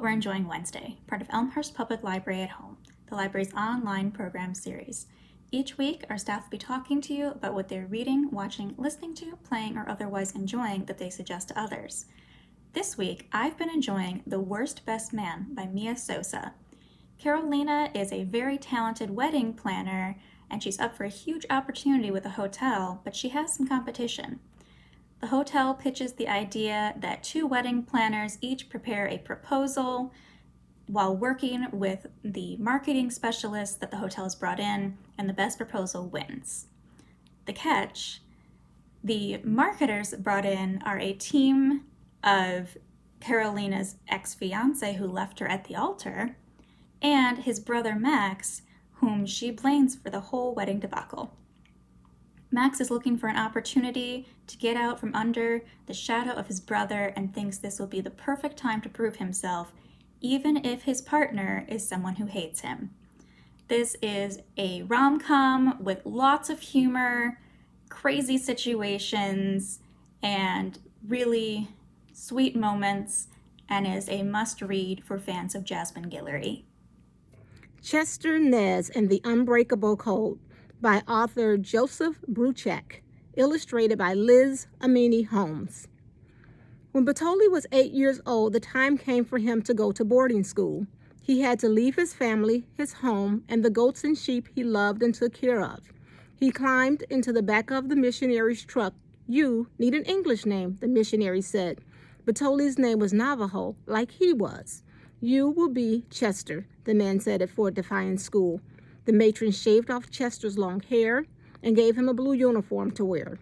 we're enjoying Wednesday, part of Elmhurst Public Library at Home, the library's online program series. Each week, our staff will be talking to you about what they're reading, watching, listening to, playing, or otherwise enjoying that they suggest to others. This week, I've been enjoying The Worst Best Man by Mia Sosa. Carolina is a very talented wedding planner, and she's up for a huge opportunity with a hotel, but she has some competition. The hotel pitches the idea that two wedding planners each prepare a proposal while working with the marketing specialist that the hotel has brought in, and the best proposal wins. The catch: the marketers brought in are a team of Carolina's ex-fiance who left her at the altar, and his brother Max, whom she blames for the whole wedding debacle. Max is looking for an opportunity to get out from under the shadow of his brother and thinks this will be the perfect time to prove himself, even if his partner is someone who hates him. This is a rom-com with lots of humor, crazy situations, and really sweet moments, and is a must-read for fans of Jasmine Guillory. Chester Nez and the Unbreakable Code by author Joseph Bruchac, illustrated by Liz Amini Holmes. When Batoli was 8 years old, the time came for him to go to boarding school. He had to leave his family, his home, and the goats and sheep he loved and took care of. He climbed into the back of the missionary's truck. "You need an English name," the missionary said. Batoli's name was Navajo, like he was. "You will be Chester," the man said at Fort Defiance School. The matron shaved off Chester's long hair and gave him a blue uniform to wear.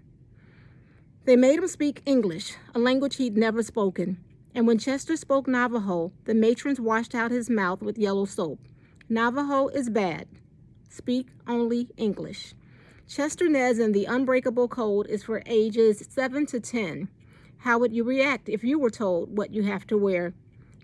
They made him speak English, a language he'd never spoken. And when Chester spoke Navajo, the matrons washed out his mouth with yellow soap. "Navajo is bad. Speak only English." Chester Nez and the Unbreakable Code is for ages 7 to 10. How would you react if you were told what you have to wear?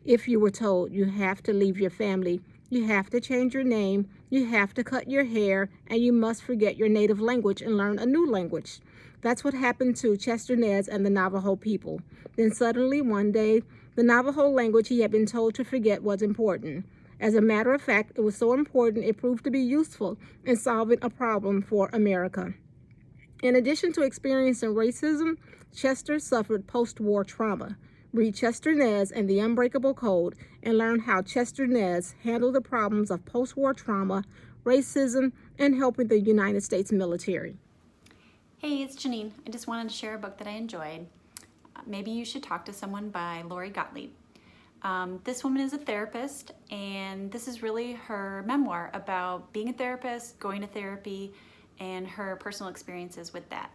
If you were told you have to leave your family, you have to change your name, you have to cut your hair, and you must forget your native language and learn a new language. That's what happened to Chester Nez and the Navajo people. Then suddenly, one day, the Navajo language he had been told to forget was important. As a matter of fact, it was so important it proved to be useful in solving a problem for America. In addition to experiencing racism, Chester suffered post-war trauma. Read Chester Nez and the Unbreakable Code and learn how Chester Nez handled the problems of post-war trauma, racism, and helping the United States military. Hey, it's Janine. I just wanted to share a book that I enjoyed. Maybe You Should Talk to Someone by Lori Gottlieb. This woman is a therapist, and this is really her memoir about being a therapist, going to therapy, and her personal experiences with that.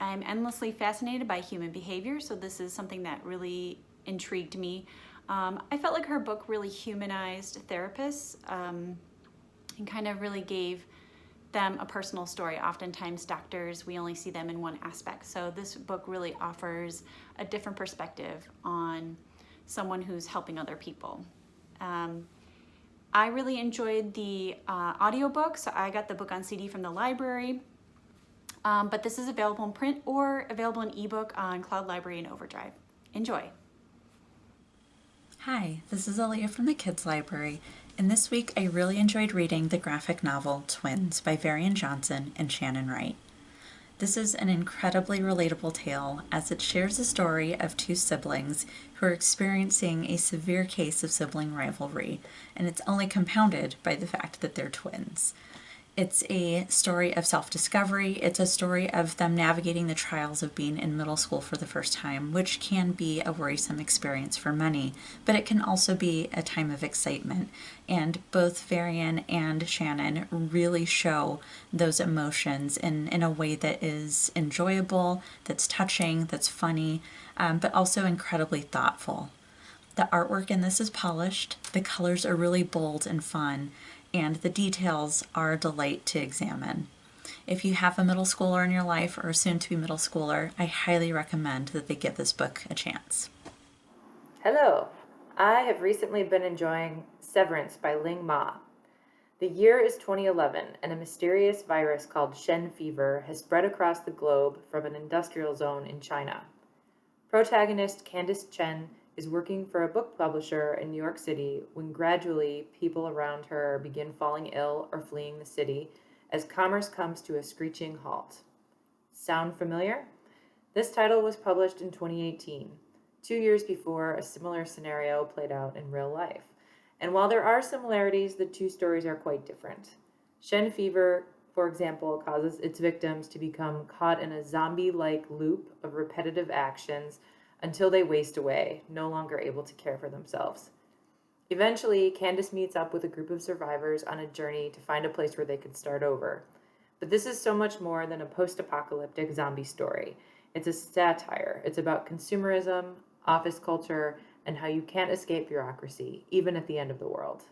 I'm endlessly fascinated by human behavior, so this is something that really intrigued me. I felt like her book really humanized therapists and kind of really gave them a personal story. Oftentimes doctors, we only see them in one aspect. So this book really offers a different perspective on someone who's helping other people. I really enjoyed the audiobook, so I got the book on CD from the library. But this is available in print or available in ebook on Cloud Library and Overdrive. Enjoy. Hi, this is Aaliyah from the Kids Library, and this week I really enjoyed reading the graphic novel Twins by Varian Johnson and Shannon Wright. This is an incredibly relatable tale as it shares the story of two siblings who are experiencing a severe case of sibling rivalry, and it's only compounded by the fact that they're twins. It's a story of self-discovery. It's a story of them navigating the trials of being in middle school for the first time, which can be a worrisome experience for many, but it can also be a time of excitement. And both Varian and Shannon really show those emotions in a way that is enjoyable, that's touching, that's funny, but also incredibly thoughtful. The artwork in this is polished, the colors are really bold and fun, and the details are a delight to examine. If you have a middle schooler in your life or a soon-to-be middle schooler, I highly recommend that they give this book a chance. Hello, I have recently been enjoying Severance by Ling Ma. The year is 2011, and a mysterious virus called Shen fever has spread across the globe from an industrial zone in China. Protagonist Candice Chen is working for a book publisher in New York City when gradually people around her begin falling ill or fleeing the city as commerce comes to a screeching halt. Sound familiar? This title was published in 2018, 2 years before a similar scenario played out in real life. And while there are similarities, the two stories are quite different. Shen fever, for example, causes its victims to become caught in a zombie-like loop of repetitive actions until they waste away, no longer able to care for themselves. Eventually, Candace meets up with a group of survivors on a journey to find a place where they could start over. But this is so much more than a post-apocalyptic zombie story. It's a satire. It's about consumerism, office culture, and how you can't escape bureaucracy, even at the end of the world.